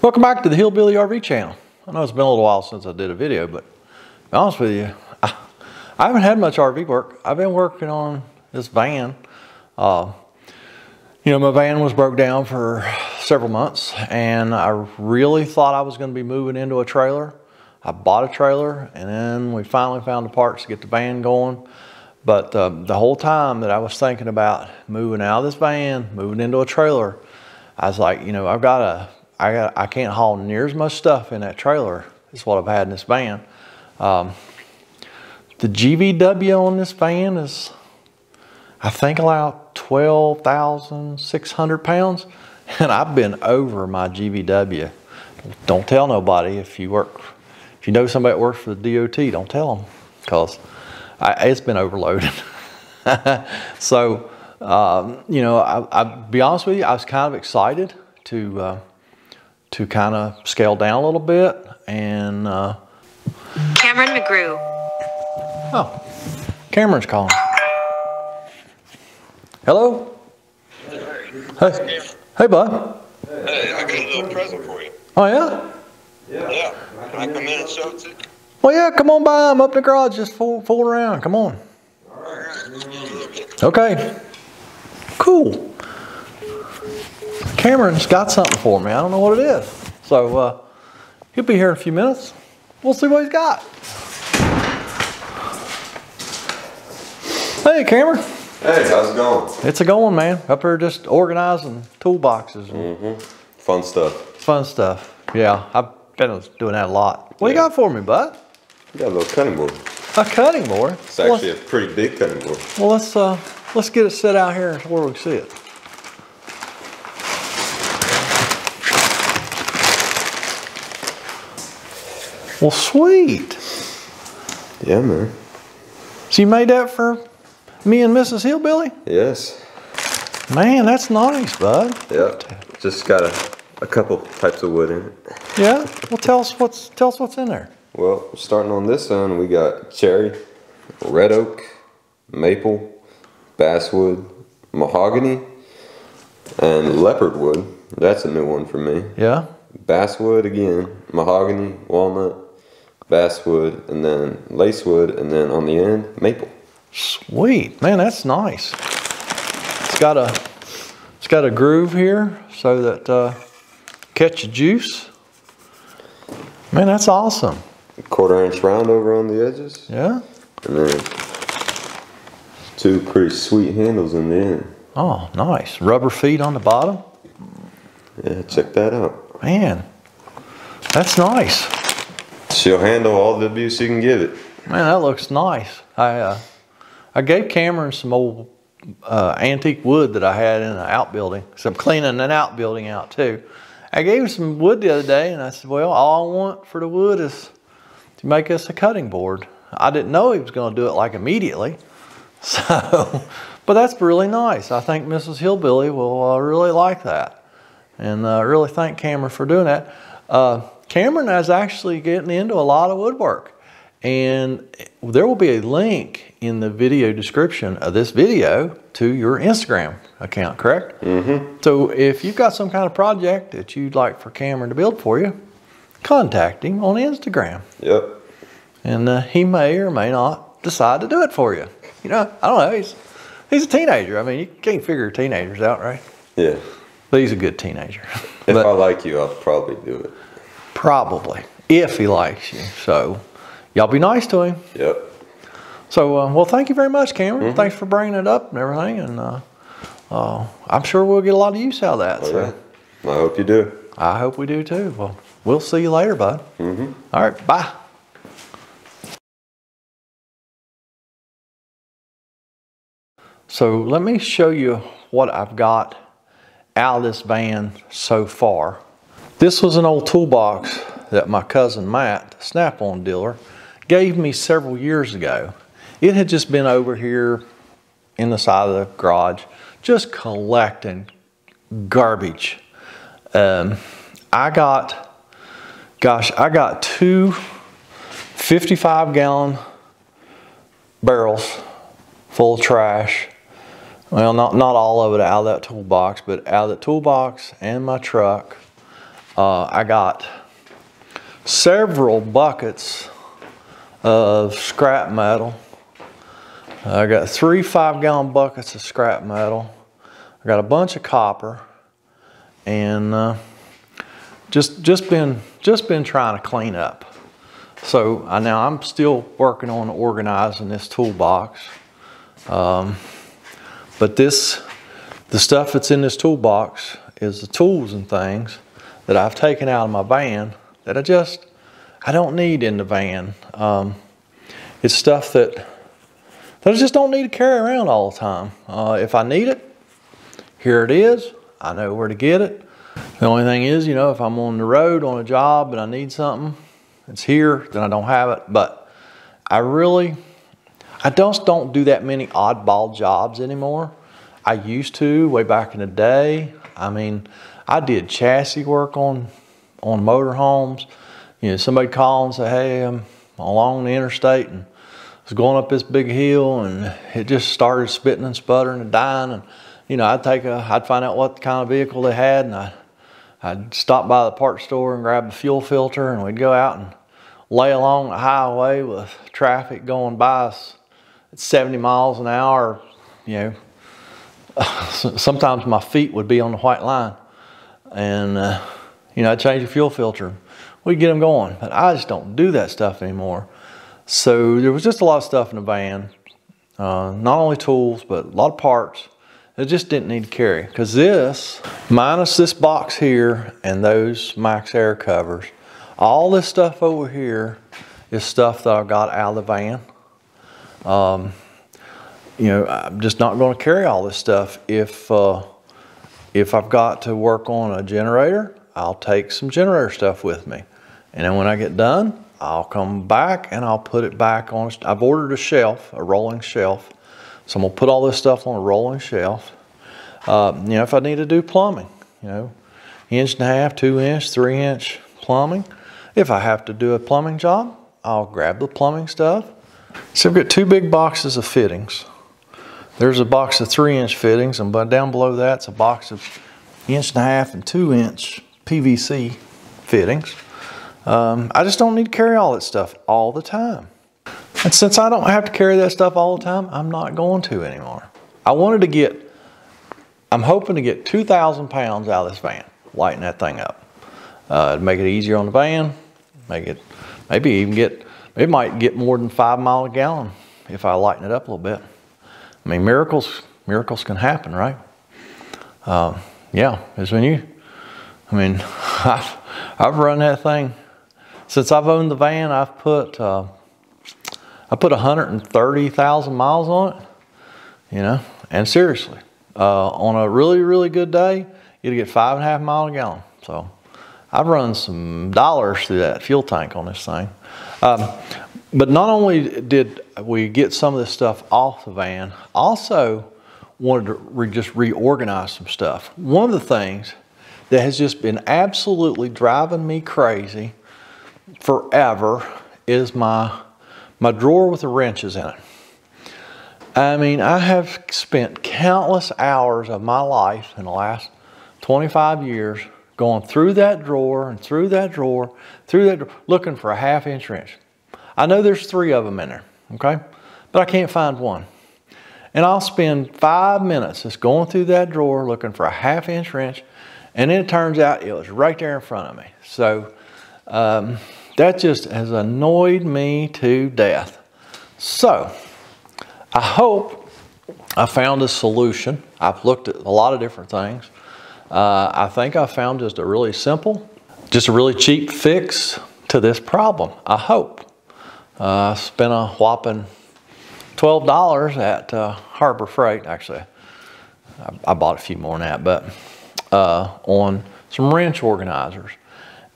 Welcome back to the Hillbilly RV channel. I know it's been a little while since I did a video, but to be honest with you, I haven't had much RV work. I've been working on this van. You know, my van was broke down for several months, and I really thought I was going to be moving into a trailer. I bought a trailer, and then we finally found the parts to get the van going. But the whole time that I was thinking about moving out of this van, moving into a trailer, I was like, you know, I can't haul near as much stuff in that trailer as what I've had in this van. The GVW on this van is, I think, about 12,600 pounds, and I've been over my GVW. Don't tell nobody if you know somebody that works for the DOT, don't tell them, because it's been overloaded. So, you know, I'll be honest with you, I was kind of excited to kind of scale down a little bit, and Cameron McGrew. Oh, Cameron's calling. Hello? Hey, hey, bud. Hey, I got a little present for you. Oh, yeah? Yeah. Can I come in and show it to you? Well, yeah, come on by. I'm up in the garage, just fool around. Come on. All right. Okay. Cool. Cameron's got something for me. I don't know what it is. So, he'll be here in a few minutes. We'll see what he's got. Hey, Cameron. Hey, how's it going? It's a going, man. Up here just organizing toolboxes. And Fun stuff. fun stuff. Yeah, I've been doing that a lot. What you got for me, bud? We got a little cutting board. A cutting board? It's actually a pretty big cutting board. Well, let's get it set out here where we can see it. Well, sweet. Yeah, man. So you made that for me and Mrs. Hillbilly? Yes. Man, that's nice, bud. Yep. Just got a couple types of wood in it. Yeah? Well, tell us what's in there. Well, starting on this end, we got cherry, red oak, maple, basswood, mahogany, and leopard wood. That's a new one for me. Yeah? Basswood again, mahogany, walnut, basswood, and then lacewood, and then on the end, maple. Sweet. Man, that's nice. It's got a groove here so that catch the juice. Man, that's awesome. A 1/4 inch round over on the edges. Yeah? And then two pretty sweet handles in the end. Oh, nice. Rubber feet on the bottom. Yeah, check that out. Man, that's nice. She'll handle all the abuse you can give it. Man, that looks nice. I gave Cameron some old antique wood that I had in an outbuilding. So I'm cleaning an outbuilding out too. I gave him some wood the other day, and I said, well, all I want for the wood is to make us a cutting board. I didn't know he was going to do it like immediately. So, but that's really nice. I think Mrs. Hillbilly will really like that. And really thank Cameron for doing that. Cameron is actually getting into a lot of woodwork. And there will be a link in the video description of this video to your Instagram account, correct? Mm-hmm. So if you've got some kind of project that you'd like for Cameron to build for you, contact him on Instagram. Yep. And he may or may not decide to do it for you. You know, I don't know. He's a teenager. I mean, you can't figure teenagers out, right? Yeah. But he's a good teenager. If I like you, I'll probably do it. Probably, if he likes you. So y'all be nice to him. Yep. So, well, thank you very much, Cameron. Thanks for bringing it up and everything. And I'm sure we'll get a lot of use out of that. Oh, so yeah. I hope you do. I hope we do too. Well, we'll see you later, bud. All right, bye. So let me show you what I've got out of this van so far. This was an old toolbox that my cousin Matt, the Snap-on dealer, gave me several years ago. It had just been over here in the side of the garage, just collecting garbage. I got two 55-gallon barrels full of trash. Well, not all of it out of that toolbox, but out of the toolbox and my truck. I got several buckets of scrap metal. I got 3 5-gallon buckets of scrap metal. I got a bunch of copper, and just been trying to clean up. So now I'm still working on organizing this toolbox. But the stuff that's in this toolbox is the tools and things that I've taken out of my van that I don't need in the van. It's stuff that I just don't need to carry around all the time. If I need it, here it is. I know where to get it. The only thing is, if I'm on the road on a job and I need something, it's here, then I don't have it. But I just don't do that many oddball jobs anymore. I used to way back in the day. I mean, I did chassis work on motorhomes. Somebody called and say, hey, I'm along the interstate and was going up this big hill and it just started spitting and sputtering and dying. And, I'd find out what kind of vehicle they had, and I'd stop by the parts store and grab a fuel filter, and we'd go out and lay along the highway with traffic going by us at 70 miles an hour. Sometimes my feet would be on the white line, and I'd change the fuel filter. We'd get them going, but I just don't do that stuff anymore. So there was just a lot of stuff in the van, not only tools, but a lot of parts that just didn't need to carry. Because this, minus this box here and those Max Air covers, all this stuff over here is stuff that I got out of the van. I'm just not going to carry all this stuff. If I've got to work on a generator, I'll take some generator stuff with me. And then when I get done, I'll come back and I'll put it back on. I've ordered a shelf, a rolling shelf. So I'm going to put all this stuff on a rolling shelf. If I need to do plumbing, 1.5 inch, 2 inch, 3 inch plumbing. If I have to do a plumbing job, I'll grab the plumbing stuff. So I've got 2 big boxes of fittings. There's a box of 3 inch fittings, and down below that's a box of 1.5 inch and 2 inch PVC fittings. I just don't need to carry all that stuff all the time. And since I don't have to carry that stuff all the time, I'm not going to anymore. I'm hoping to get 2,000 pounds out of this van, lighten that thing up. To make it easier on the van, it might get more than 5 miles a gallon if I lighten it up a little bit. I mean, miracles can happen, right? It's when I've run that thing. Since I've owned the van, I've put 130,000 miles on it, and seriously, on a really, really good day, you'd get 5.5 miles a gallon. So I've run some dollars through that fuel tank on this thing. But not only did we get some of this stuff off the van, also wanted to just reorganize some stuff. One of the things that has just been absolutely driving me crazy forever is my drawer with the wrenches in it. I mean, I have spent countless hours of my life in the last 25 years going through that drawer and through that drawer, looking for a 1/2 inch wrench. I know there's 3 of them in there, okay? But I can't find one. And I'll spend 5 minutes just going through that drawer looking for a 1/2 inch wrench, and then it turns out it was right there in front of me. So that just has annoyed me to death. So I hope I found a solution. I've looked at a lot of different things. I think I found just a really cheap fix to this problem, I hope. I spent a whopping $12 at Harper Freight. Actually, I bought a few more than that, but on some wrench organizers.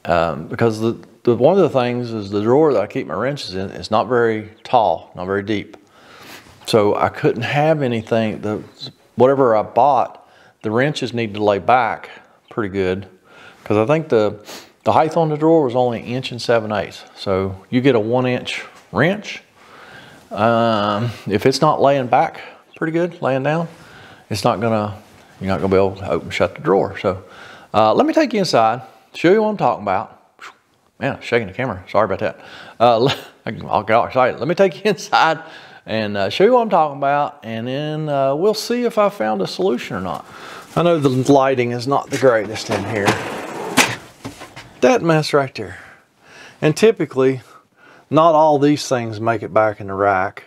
Because one of the things is the drawer that I keep my wrenches in is not very tall, not very deep. So I couldn't have anything, whatever I bought, the wrenches need to lay back pretty good. Because I think the height on the drawer was only 1 7/8 inches. So you get a 1 inch wrench. If it's not laying back pretty good, laying down, you're not gonna be able to open and shut the drawer. So let me take you inside. show you what I'm talking about. Man, I'm shaking the camera. Sorry about that. I'll get all excited. Let me take you inside and show you what I'm talking about, and then we'll see if I found a solution or not. I know the lighting is not the greatest in here. That mess right there. And typically, not all these things make it back in the rack.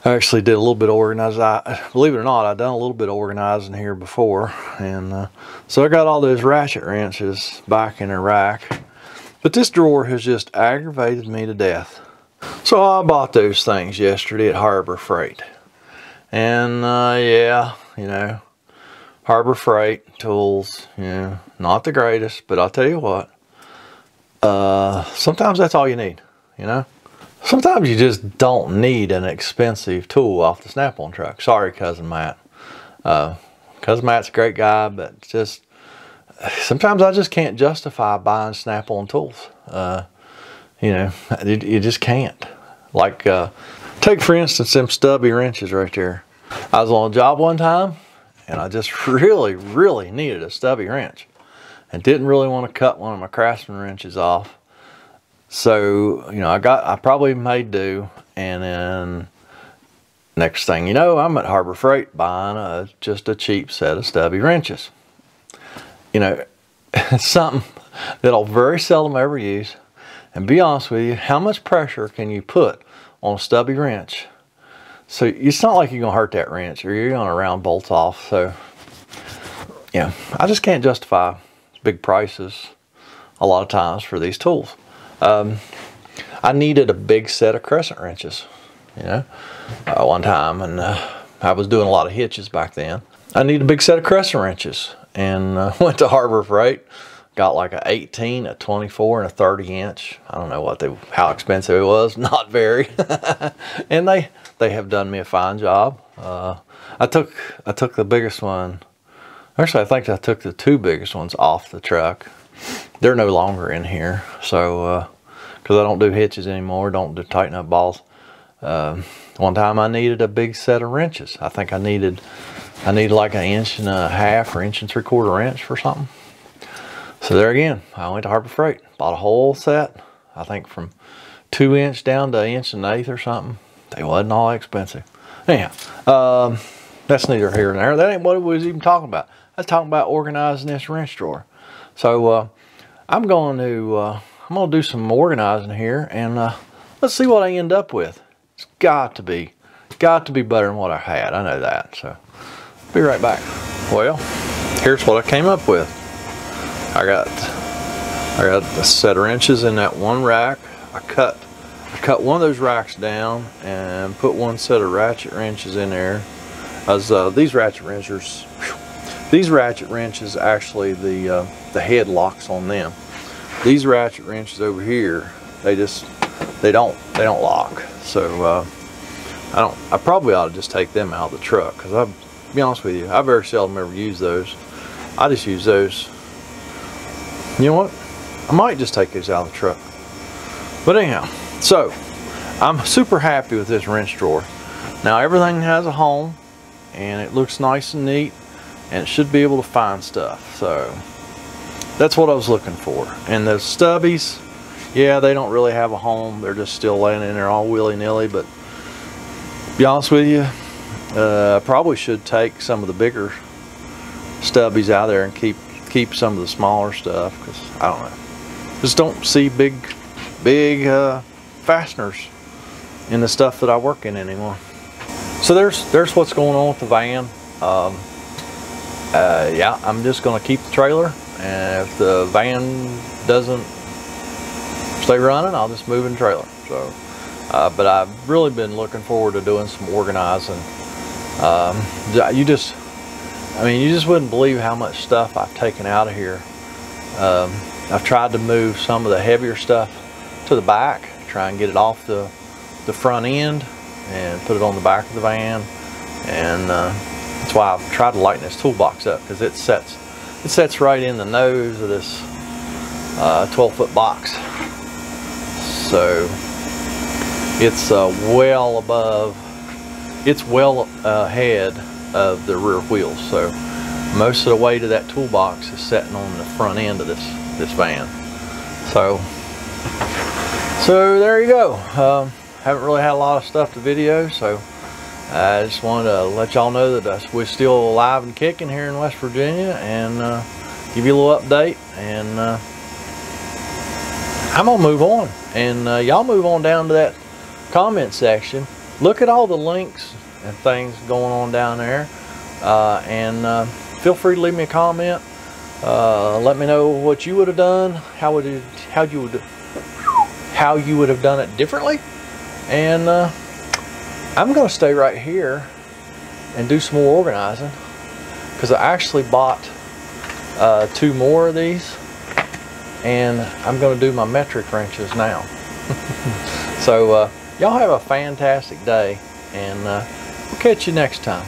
I actually did a little bit of organizing. Believe it or not, I've done a little bit of organizing here before. And so I got all those ratchet wrenches back in the rack. But this drawer has just aggravated me to death. So I bought those things yesterday at Harbor Freight. And yeah, you know, Harbor Freight tools, you know, not the greatest, but I'll tell you what, sometimes that's all you need, you know. Sometimes you just don't need an expensive tool off the Snap-on truck. Sorry, Cousin Matt. Cousin Matt's a great guy, but just sometimes I just can't justify buying Snap-on tools. You know, you just can't. Like, take for instance them stubby wrenches right there. I was on a job one time, and I just really needed a stubby wrench, and didn't really want to cut one of my Craftsman wrenches off. So, you know, I probably made do, and then next thing you know, I'm at Harbor Freight buying just a cheap set of stubby wrenches. You know, it's something that I'll very seldom ever use. And be honest with you, how much pressure can you put on a stubby wrench? So it's not like you're gonna hurt that wrench, or you're gonna round bolts off. So yeah, I just can't justify big prices a lot of times for these tools. I needed a big set of crescent wrenches, you know, one time, and I was doing a lot of hitches back then. I needed a big set of crescent wrenches, and went to Harbor Freight, got like a 18, a 24, and a 30 inch. I don't know how expensive it was, not very. And they have done me a fine job. I took the biggest one. Actually, I think I took the two biggest ones off the truck. They're no longer in here, so because I don't do hitches anymore, don't do tighten up balls. One time I needed a big set of wrenches. I think I needed like 1.5 inches or 1 3/4 wrench for something. So there again, I went to Harbor Freight, bought a whole set. I think from 2 inch down to 1 1/8 inches or something. They wasn't all expensive. Anyhow, that's neither here nor there. That ain't what it was even talking about. I was talking about organizing this wrench drawer. So I'm going to do some organizing here, and let's see what I end up with. It's got to be better than what I had. I know that. So be right back. Well, here's what I came up with. I got a set of wrenches in that one rack. I cut one of those racks down and put one set of ratchet wrenches in there. As these ratchet wrenches actually the head locks on them. These ratchet wrenches over here, they don't lock. So I probably ought to just take them out of the truck, because I'll be honest with you, I very seldom ever use those. I just use those. You know what? I might just take these out of the truck. But anyhow, so I'm super happy with this wrench drawer. Now everything has a home, and it looks nice and neat, and it should be able to find stuff. So that's what I was looking for. And the stubbies, yeah, they don't really have a home. They're just still laying in there all willy-nilly. But to be honest with you, I probably should take some of the bigger stubbies out there and keep some of the smaller stuff, because I don't know, just don't see big fasteners in the stuff that I work in anymore. So there's what's going on with the van. Yeah, I'm just going to keep the trailer, and if the van doesn't stay running, I'll just move in the trailer. So but I've really been looking forward to doing some organizing. You just wouldn't believe how much stuff I've taken out of here. I've tried to move some of the heavier stuff to the back, try and get it off the front end and put it on the back of the van. And that's why I've tried to lighten this toolbox up, because it sets right in the nose of this 12-foot box. So it's well ahead of the rear wheels. So most of the weight of that toolbox is sitting on the front end of this van. So there you go. Haven't really had a lot of stuff to video, so I just wanted to let y'all know that we're still alive and kicking here in West Virginia, and give you a little update. And I'm gonna move on, and y'all move on down to that comment section. Look at all the links and things going on down there, and feel free to leave me a comment. Let me know what you would have done, how you would have done it differently. And I'm gonna stay right here and do some more organizing, because I actually bought 2 more of these, and I'm gonna do my metric wrenches now. So y'all have a fantastic day, and we'll catch you next time.